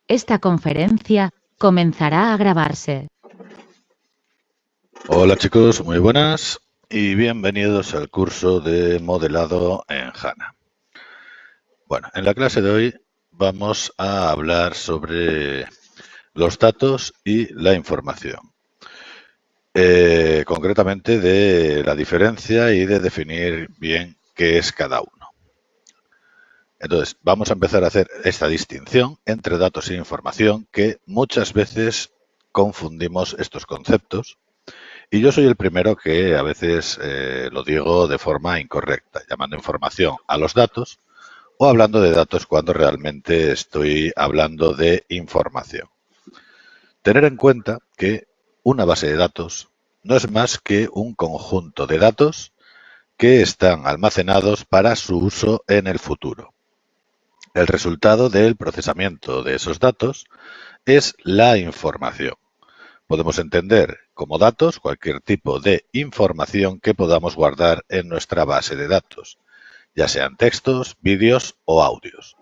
Esta conferencia comenzará a grabarse. Hola chicos, muy buenas y bienvenidos al curso de modelado en HANA. Bueno, en la clase de hoy vamos a hablar sobre los datos y la información. Concretamente de la diferencia y de definir bien qué es cada uno. Entonces, vamos a empezar a hacer esta distinción entre datos e información, que muchas veces confundimos estos conceptos. Y yo soy el primero que a veces lo digo de forma incorrecta, llamando información a los datos o hablando de datos cuando realmente estoy hablando de información. Tener en cuenta que una base de datos no es más que un conjunto de datos que están almacenados para su uso en el futuro. El resultado del procesamiento de esos datos es la información. Podemos entender como datos cualquier tipo de información que podamos guardar en nuestra base de datos, ya sean textos, vídeos o audios.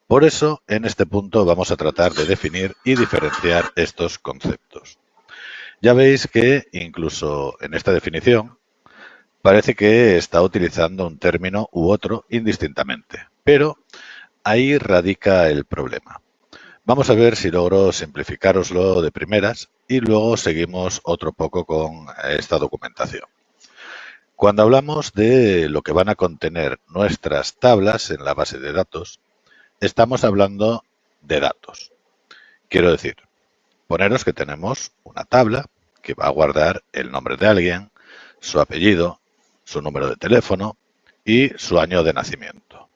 Por eso, en este punto vamos a tratar de definir y diferenciar estos conceptos. Ya veis que incluso en esta definición parece que está utilizando un término u otro indistintamente, pero ahí radica el problema. Vamos a ver si logro simplificároslo de primeras y luego seguimos otro poco con esta documentación. Cuando hablamos de lo que van a contener nuestras tablas en la base de datos, estamos hablando de datos. Quiero decir, poneros que tenemos una tabla que va a guardar el nombre de alguien, su apellido, su número de teléfono y su año de nacimiento.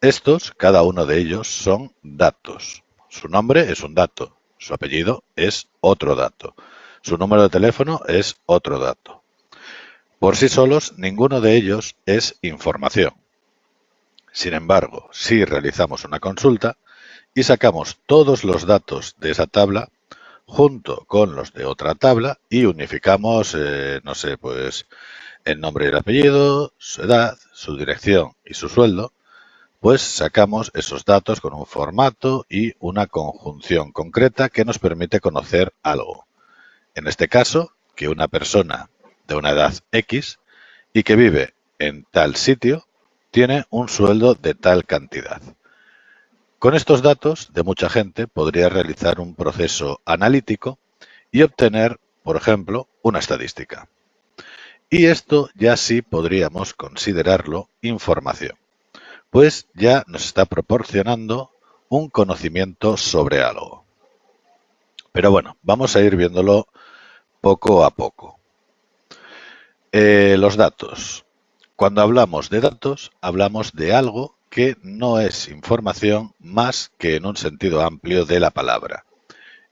Estos, cada uno de ellos, son datos. Su nombre es un dato, su apellido es otro dato, su número de teléfono es otro dato. Por sí solos, ninguno de ellos es información. Sin embargo, si realizamos una consulta y sacamos todos los datos de esa tabla junto con los de otra tabla y unificamos, no sé, pues el nombre y el apellido, su edad, su dirección y su sueldo, pues sacamos esos datos con un formato y una conjunción concreta que nos permite conocer algo. En este caso, que una persona de una edad X y que vive en tal sitio tiene un sueldo de tal cantidad. Con estos datos de mucha gente podría realizar un proceso analítico y obtener, por ejemplo, una estadística. Y esto ya sí podríamos considerarlo información, pues ya nos está proporcionando un conocimiento sobre algo. Pero bueno, vamos a ir viéndolo poco a poco. Los datos. Cuando hablamos de datos, hablamos de algo que no es información más que en un sentido amplio de la palabra,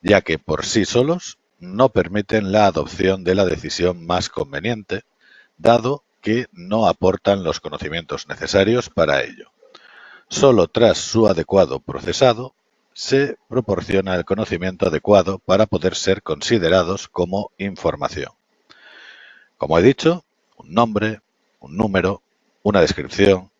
ya que por sí solos no permiten la adopción de la decisión más conveniente, dado que no aportan los conocimientos necesarios para ello. Solo tras su adecuado procesado se proporciona el conocimiento adecuado para poder ser considerados como información. Como he dicho, un nombre, un número, una descripción,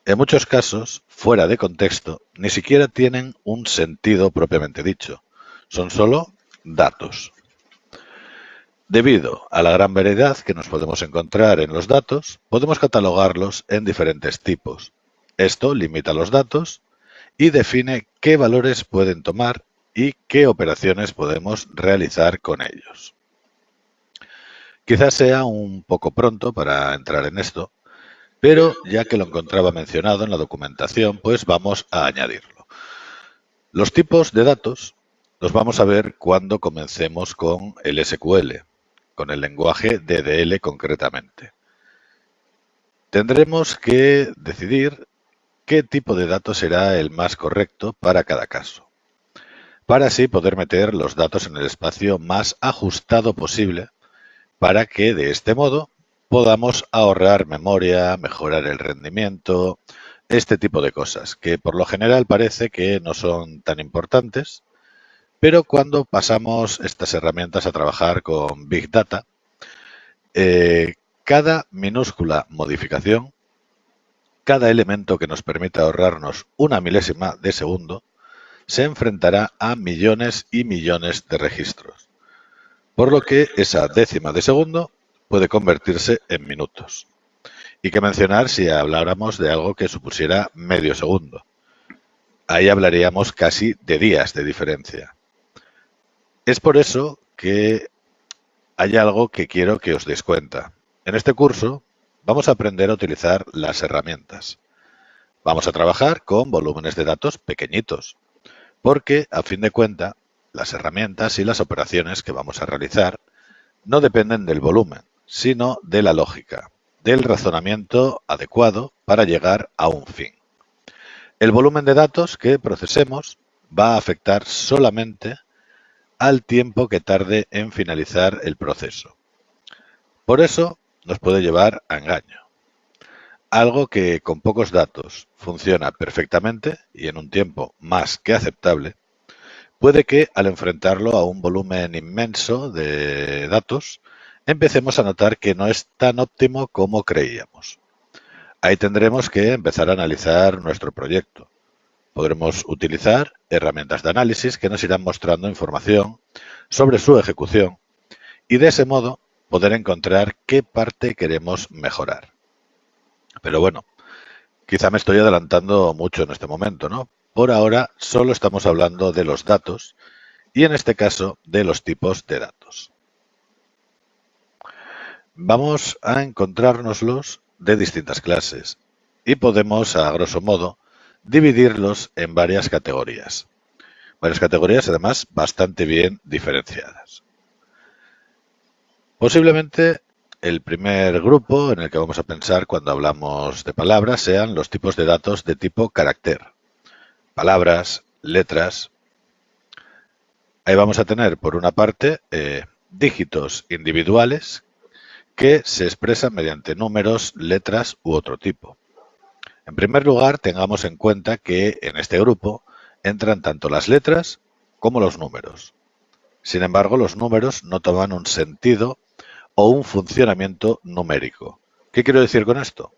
en muchos casos, fuera de contexto, ni siquiera tienen un sentido propiamente dicho. Son solo datos. Debido a la gran variedad que nos podemos encontrar en los datos, podemos catalogarlos en diferentes tipos. Esto limita los datos y define qué valores pueden tomar y qué operaciones podemos realizar con ellos. Quizás sea un poco pronto para entrar en esto, pero ya que lo encontraba mencionado en la documentación, pues vamos a añadirlo. Los tipos de datos los vamos a ver cuando comencemos con el SQL, con el lenguaje DDL concretamente. Tendremos que decidir qué tipo de datos será el más correcto para cada caso, para así poder meter los datos en el espacio más ajustado posible, para que de este modo podamos ahorrar memoria, mejorar el rendimiento, este tipo de cosas, que por lo general parece que no son tan importantes, pero cuando pasamos estas herramientas a trabajar con Big Data, cada minúscula modificación, cada elemento que nos permita ahorrarnos una milésima de segundo, se enfrentará a millones y millones de registros, por lo que esa décima de segundo puede convertirse en minutos. Y qué mencionar si habláramos de algo que supusiera medio segundo. Ahí hablaríamos casi de días de diferencia. Es por eso que hay algo que quiero que os deis cuenta. En este curso vamos a aprender a utilizar las herramientas. Vamos a trabajar con volúmenes de datos pequeñitos, porque a fin de cuentas las herramientas y las operaciones que vamos a realizar no dependen del volumen, sino de la lógica, del razonamiento adecuado para llegar a un fin. El volumen de datos que procesemos va a afectar solamente al tiempo que tarde en finalizar el proceso. Por eso nos puede llevar a engaño. Algo que con pocos datos funciona perfectamente y en un tiempo más que aceptable, puede que al enfrentarlo a un volumen inmenso de datos, empecemos a notar que no es tan óptimo como creíamos. Ahí tendremos que empezar a analizar nuestro proyecto. Podremos utilizar herramientas de análisis que nos irán mostrando información sobre su ejecución y de ese modo poder encontrar qué parte queremos mejorar. Pero bueno, quizá me estoy adelantando mucho en este momento, ¿no? Por ahora solo estamos hablando de los datos y en este caso de los tipos de datos. Vamos a encontrárnoslos de distintas clases y podemos, a grosso modo, dividirlos en varias categorías. Varias categorías, además, bastante bien diferenciadas. Posiblemente el primer grupo en el que vamos a pensar cuando hablamos de palabras sean los tipos de datos de tipo carácter. Palabras, letras. Ahí vamos a tener, por una parte, dígitos individuales que se expresan mediante números, letras u otro tipo. En primer lugar, tengamos en cuenta que en este grupo entran tanto las letras como los números. Sin embargo, los números no toman un sentido o un funcionamiento numérico. ¿Qué quiero decir con esto?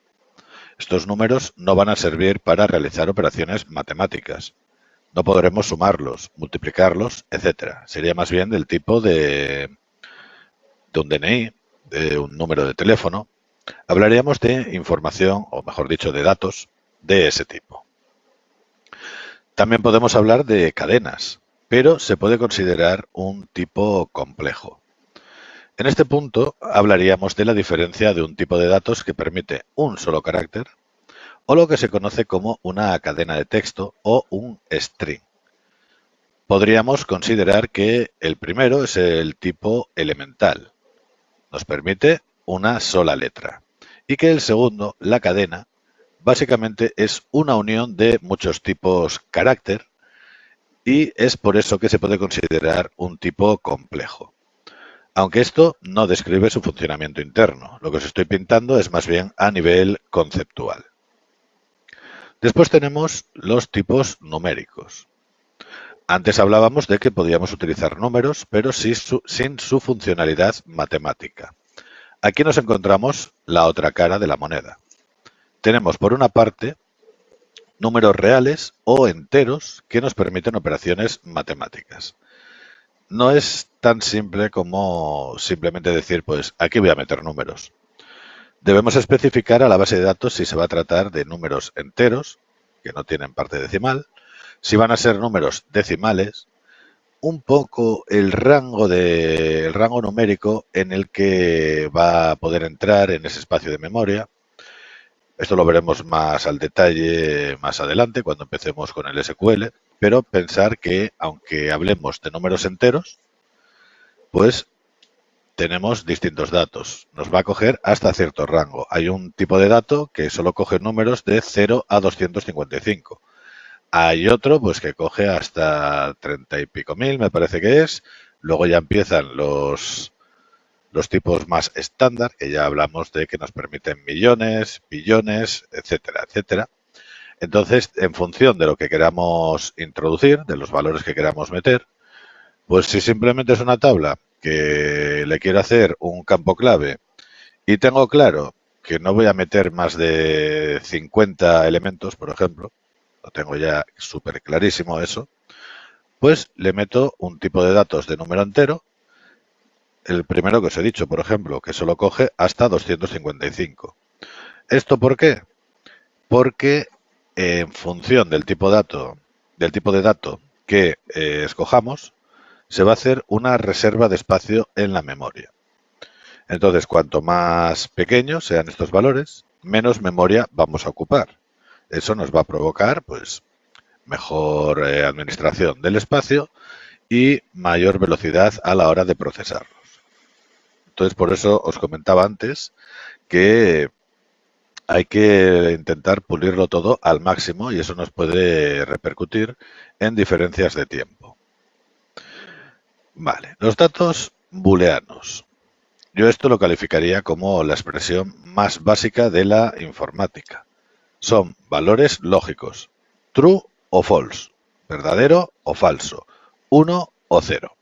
Estos números no van a servir para realizar operaciones matemáticas. No podremos sumarlos, multiplicarlos, etc. Sería más bien del tipo de un DNI, de un número de teléfono. Hablaríamos de información, o mejor dicho, de datos de ese tipo. También podemos hablar de cadenas, pero se puede considerar un tipo complejo. En este punto hablaríamos de la diferencia de un tipo de datos que permite un solo carácter o lo que se conoce como una cadena de texto o un string. Podríamos considerar que el primero es el tipo elemental. Nos permite una sola letra. Y que el segundo, la cadena, básicamente es una unión de muchos tipos carácter y es por eso que se puede considerar un tipo complejo. Aunque esto no describe su funcionamiento interno, lo que os estoy pintando es más bien a nivel conceptual. Después tenemos los tipos numéricos. Antes hablábamos de que podíamos utilizar números, pero sin su funcionalidad matemática. Aquí nos encontramos la otra cara de la moneda. Tenemos por una parte números reales o enteros que nos permiten operaciones matemáticas. No es tan simple como simplemente decir, pues aquí voy a meter números. Debemos especificar a la base de datos si se va a tratar de números enteros, que no tienen parte decimal, si van a ser números decimales, un poco el rango numérico en el que va a poder entrar en ese espacio de memoria. Esto lo veremos más al detalle más adelante, cuando empecemos con el SQL, pero pensar que, aunque hablemos de números enteros, pues tenemos distintos datos. Nos va a coger hasta cierto rango. Hay un tipo de dato que solo coge números de 0 a 255. Hay otro pues que coge hasta 30 y pico mil, me parece que es. Luego ya empiezan los tipos más estándar, que ya hablamos de que nos permiten millones, billones, etcétera, etcétera. Entonces, en función de lo que queramos introducir, de los valores que queramos meter, pues si simplemente es una tabla que le quiero hacer un campo clave y tengo claro que no voy a meter más de 50 elementos, por ejemplo, lo tengo ya súper clarísimo eso, pues le meto un tipo de datos de número entero, el primero que os he dicho, por ejemplo, que solo coge hasta 255. ¿Esto por qué? Porque en función del tipo de dato que escojamos, se va a hacer una reserva de espacio en la memoria. Entonces, cuanto más pequeños sean estos valores, menos memoria vamos a ocupar. Eso nos va a provocar, pues, mejor administración del espacio y mayor velocidad a la hora de procesarlos. Entonces, por eso os comentaba antes que hay que intentar pulirlo todo al máximo y eso nos puede repercutir en diferencias de tiempo. Vale, los datos booleanos. Yo esto lo calificaría como la expresión más básica de la informática. Son valores lógicos, true o false, verdadero o falso, 1 o 0.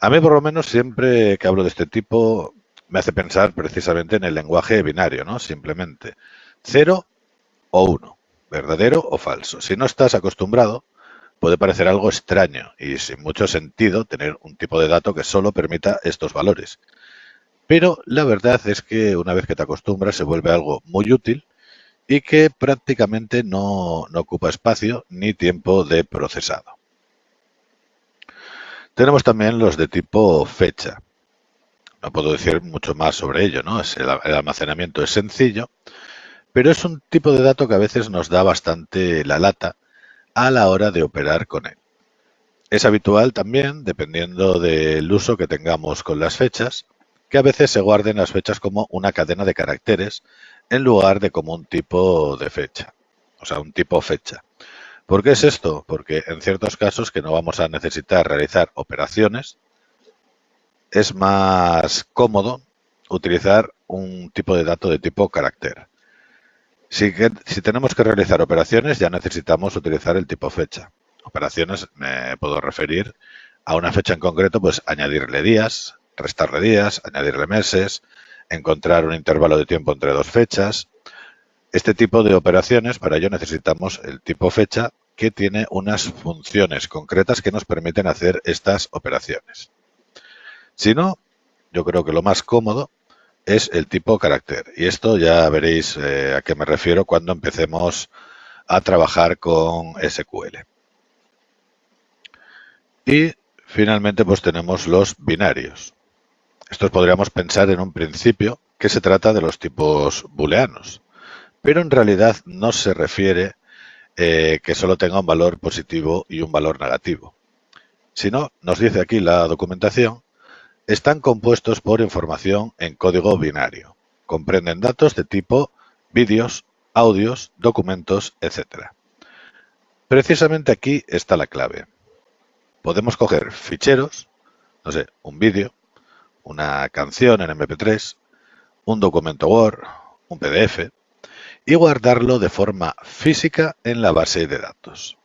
A mí por lo menos siempre que hablo de este tipo me hace pensar precisamente en el lenguaje binario, ¿no? Simplemente 0 o 1, verdadero o falso. Si no estás acostumbrado, puede parecer algo extraño y sin mucho sentido tener un tipo de dato que solo permita estos valores. Pero la verdad es que una vez que te acostumbras se vuelve algo muy útil y que prácticamente no ocupa espacio ni tiempo de procesado. Tenemos también los de tipo fecha. No puedo decir mucho más sobre ello, ¿no? El almacenamiento es sencillo, pero es un tipo de dato que a veces nos da bastante la lata a la hora de operar con él. Es habitual también, dependiendo del uso que tengamos con las fechas, que a veces se guarden las fechas como una cadena de caracteres en lugar de como un tipo de fecha, o sea, un tipo fecha. ¿Por qué es esto? Porque en ciertos casos que no vamos a necesitar realizar operaciones, es más cómodo utilizar un tipo de dato de tipo carácter. Si tenemos que realizar operaciones, ya necesitamos utilizar el tipo fecha. Operaciones me puedo referir a una fecha en concreto, pues añadirle días, restarle días, añadirle meses, encontrar un intervalo de tiempo entre dos fechas. Este tipo de operaciones, para ello necesitamos el tipo fecha que tiene unas funciones concretas que nos permiten hacer estas operaciones. Si no, yo creo que lo más cómodo es el tipo carácter. Y esto ya veréis a qué me refiero cuando empecemos a trabajar con SQL. Y finalmente pues tenemos los binarios. Estos podríamos pensar en un principio que se trata de los tipos booleanos, pero en realidad no se refiere que solo tenga un valor positivo y un valor negativo. Sino, nos dice aquí la documentación, están compuestos por información en código binario. Comprenden datos de tipo vídeos, audios, documentos, etc. Precisamente aquí está la clave. Podemos coger ficheros, no sé, un vídeo, una canción en MP3, un documento Word, un PDF, y guardarlo de forma física en la base de datos.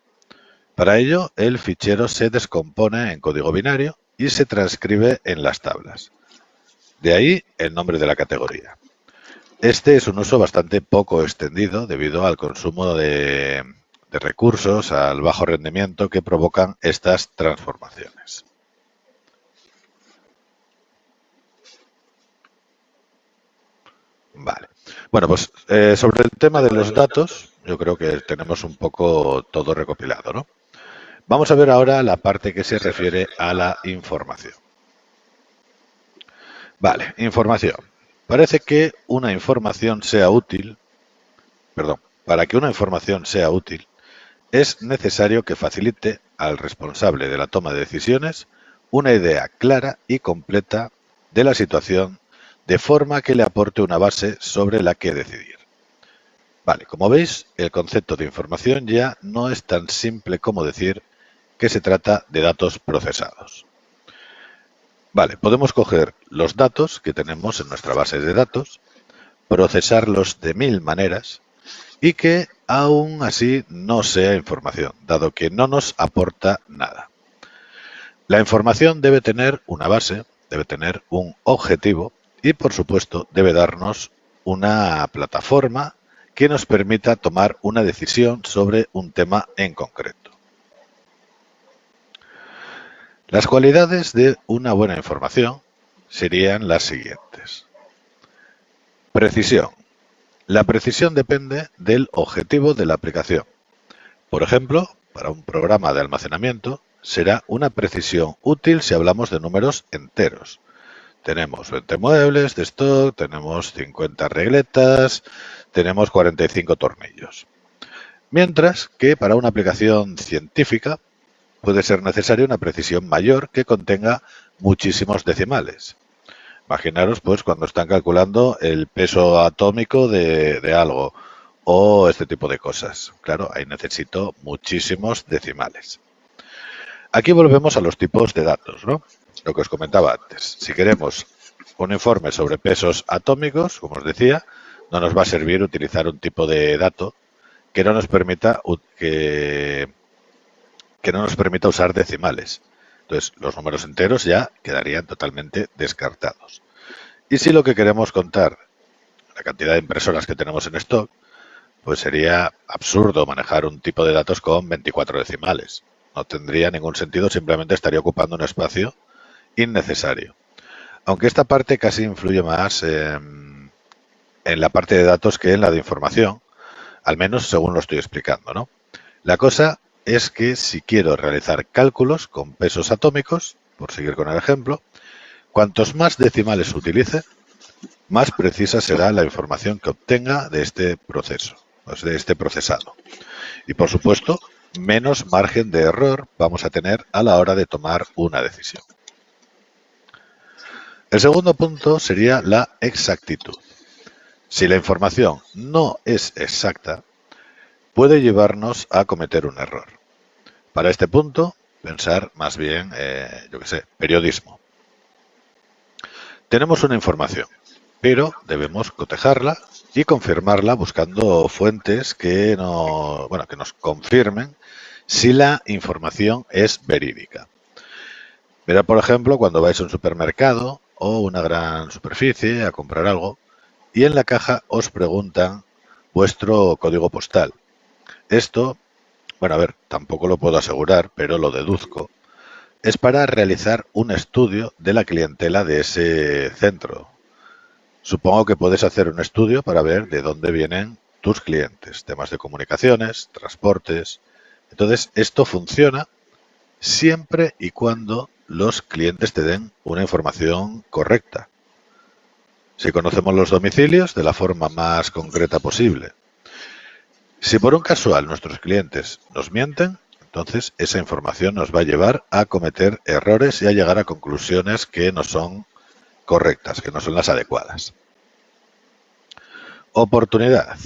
Para ello, el fichero se descompone en código binario y se transcribe en las tablas. De ahí el nombre de la categoría. Este es un uso bastante poco extendido debido al consumo de recursos, al bajo rendimiento que provocan estas transformaciones. Vale. Bueno, pues sobre el tema de los datos, yo creo que tenemos un poco todo recopilado, ¿no? Vamos a ver ahora la parte que se refiere a la información. Vale, información. Parece que una información sea útil, para que una información sea útil, es necesario que facilite al responsable de la toma de decisiones una idea clara y completa de la situación, de forma que le aporte una base sobre la que decidir. Vale, como veis, el concepto de información ya no es tan simple como decir que se trata de datos procesados. Vale, podemos coger los datos que tenemos en nuestra base de datos, procesarlos de 1000 maneras y que aún así no sea información, dado que no nos aporta nada. La información debe tener una base, debe tener un objetivo y, por supuesto, debe darnos una plataforma que nos permita tomar una decisión sobre un tema en concreto. Las cualidades de una buena información serían las siguientes. Precisión. La precisión depende del objetivo de la aplicación. Por ejemplo, para un programa de almacenamiento, será una precisión útil si hablamos de números enteros. Tenemos 20 muebles de stock, tenemos 50 regletas, tenemos 45 tornillos. Mientras que para una aplicación científica puede ser necesaria una precisión mayor que contenga muchísimos decimales. Imaginaros pues cuando están calculando el peso atómico de algo o este tipo de cosas. Claro, ahí necesito muchísimos decimales. Aquí volvemos a los tipos de datos, ¿no? Lo que os comentaba antes. Si queremos un informe sobre pesos atómicos, como os decía, no nos va a servir utilizar un tipo de dato que no nos permita usar decimales. Entonces, los números enteros ya quedarían totalmente descartados. Y si lo que queremos contar, la cantidad de impresoras que tenemos en stock, pues sería absurdo manejar un tipo de datos con 24 decimales. No tendría ningún sentido, simplemente estaría ocupando un espacio innecesario. Aunque esta parte casi influye más en la parte de datos que en la de información, al menos según lo estoy explicando, ¿no? La cosa es que si quiero realizar cálculos con pesos atómicos, por seguir con el ejemplo, cuantos más decimales utilice, más precisa será la información que obtenga de este proceso, de este procesado. Y por supuesto, menos margen de error vamos a tener a la hora de tomar una decisión. El segundo punto sería la exactitud. Si la información no es exacta, puede llevarnos a cometer un error. Para este punto, pensar más bien, periodismo. Tenemos una información, pero debemos cotejarla y confirmarla buscando fuentes que nos confirmen si la información es verídica. Mirad, por ejemplo, cuando vais a un supermercado o una gran superficie a comprar algo y en la caja os preguntan vuestro código postal. Esto, tampoco lo puedo asegurar, pero lo deduzco, es para realizar un estudio de la clientela de ese centro. Supongo que puedes hacer un estudio para ver de dónde vienen tus clientes, temas de comunicaciones, transportes. Entonces, esto funciona siempre y cuando los clientes te den una información correcta. Si conocemos los domicilios de la forma más concreta posible. Si por un casual nuestros clientes nos mienten, entonces esa información nos va a llevar a cometer errores y a llegar a conclusiones que no son correctas, que no son las adecuadas. Oportunidad.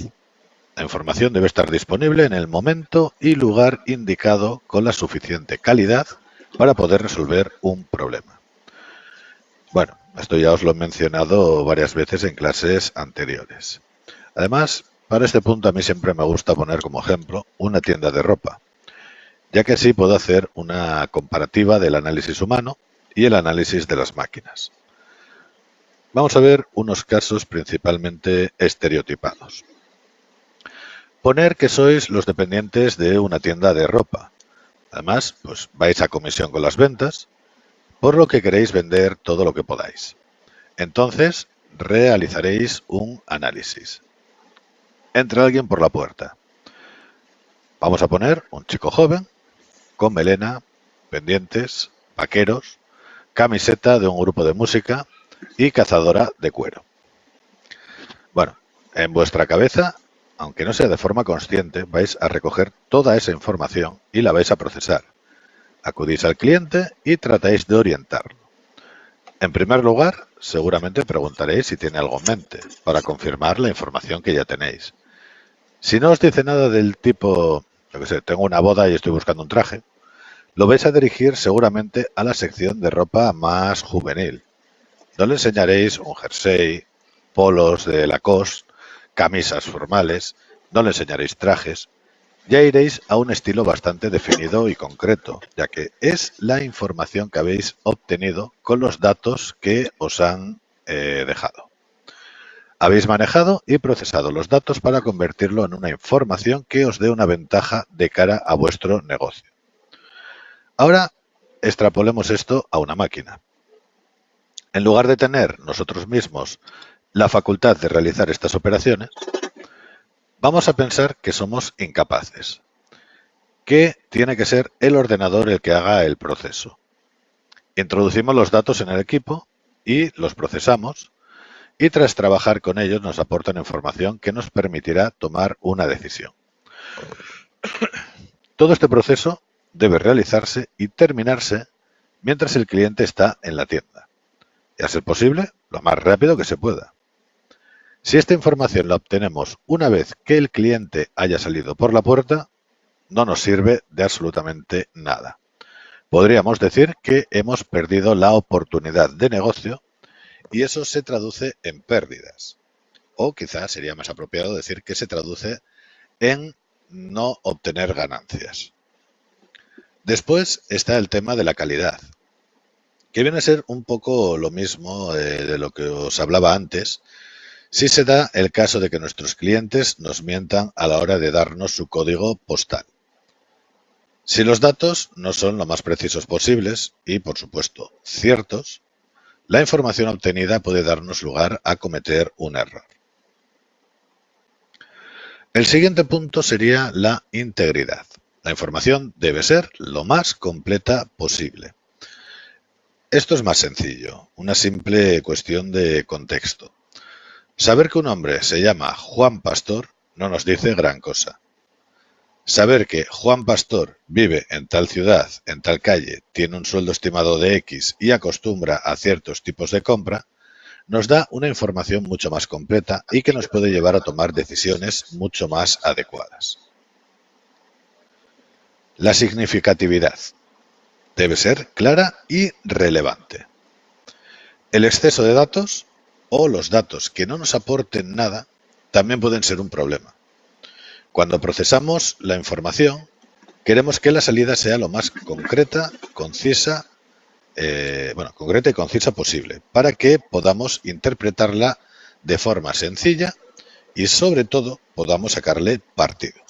La información debe estar disponible en el momento y lugar indicado con la suficiente calidad para poder resolver un problema. Bueno, esto ya os lo he mencionado varias veces en clases anteriores. Además, para este punto a mí siempre me gusta poner como ejemplo una tienda de ropa, ya que así puedo hacer una comparativa del análisis humano y el análisis de las máquinas. Vamos a ver unos casos principalmente estereotipados. Poner que sois los dependientes de una tienda de ropa. Además, pues vais a comisión con las ventas, por lo que queréis vender todo lo que podáis. Entonces, realizaréis un análisis. Entra alguien por la puerta. Vamos a poner un chico joven, con melena, pendientes, vaqueros, camiseta de un grupo de música y cazadora de cuero. Bueno, en vuestra cabeza, aunque no sea de forma consciente, vais a recoger toda esa información y la vais a procesar. Acudís al cliente y tratáis de orientarlo. En primer lugar, seguramente preguntaréis si tiene algo en mente, para confirmar la información que ya tenéis. Si no os dice nada del tipo, tengo una boda y estoy buscando un traje, lo vais a dirigir seguramente a la sección de ropa más juvenil. No le enseñaréis un jersey, polos de Lacoste, camisas formales, no le enseñaréis trajes. Ya iréis a un estilo bastante definido y concreto, ya que es la información que habéis obtenido con los datos que os han dejado. Habéis manejado y procesado los datos para convertirlo en una información que os dé una ventaja de cara a vuestro negocio. Ahora, extrapolemos esto a una máquina. En lugar de tener nosotros mismos la facultad de realizar estas operaciones, vamos a pensar que somos incapaces, que tiene que ser el ordenador el que haga el proceso. Introducimos los datos en el equipo y los procesamos, y tras trabajar con ellos nos aportan información que nos permitirá tomar una decisión. Todo este proceso debe realizarse y terminarse mientras el cliente está en la tienda, y a ser posible lo más rápido que se pueda. Si esta información la obtenemos una vez que el cliente haya salido por la puerta, no nos sirve de absolutamente nada. Podríamos decir que hemos perdido la oportunidad de negocio y eso se traduce en pérdidas. O quizás sería más apropiado decir que se traduce en no obtener ganancias. Después está el tema de la calidad, que viene a ser un poco lo mismo de lo que os hablaba antes, si se da el caso de que nuestros clientes nos mientan a la hora de darnos su código postal. Si los datos no son lo más precisos posibles y, por supuesto, ciertos, la información obtenida puede darnos lugar a cometer un error. El siguiente punto sería la integridad. La información debe ser lo más completa posible. Esto es más sencillo, una simple cuestión de contexto. Saber que un hombre se llama Juan Pastor no nos dice gran cosa. Saber que Juan Pastor vive en tal ciudad, en tal calle, tiene un sueldo estimado de X y acostumbra a ciertos tipos de compra, nos da una información mucho más completa y que nos puede llevar a tomar decisiones mucho más adecuadas. La significatividad debe ser clara y relevante. El exceso de datos o los datos que no nos aporten nada también pueden ser un problema. Cuando procesamos la información, queremos que la salida sea lo más concreta, concisa y concisa posible, para que podamos interpretarla de forma sencilla y, sobre todo, podamos sacarle partido.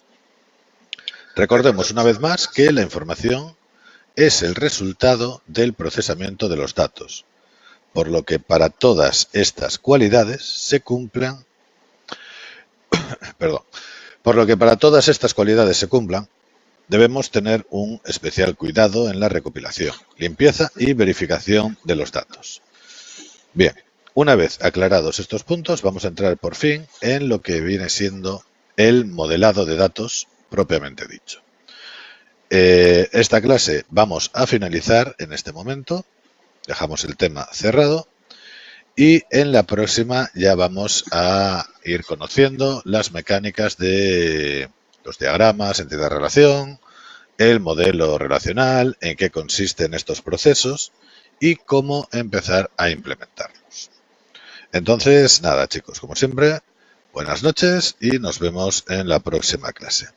Recordemos una vez más que la información es el resultado del procesamiento de los datos, por lo que para todas estas cualidades se cumplan, debemos tener un especial cuidado en la recopilación, limpieza y verificación de los datos. Bien, una vez aclarados estos puntos, vamos a entrar por fin en lo que viene siendo el modelado de datos propiamente dicho. Esta clase vamos a finalizar en este momento, dejamos el tema cerrado y en la próxima ya vamos a ir conociendo las mecánicas de los diagramas, entidad-relación, el modelo relacional, en qué consisten estos procesos y cómo empezar a implementarlos. Entonces, nada chicos, como siempre, buenas noches y nos vemos en la próxima clase.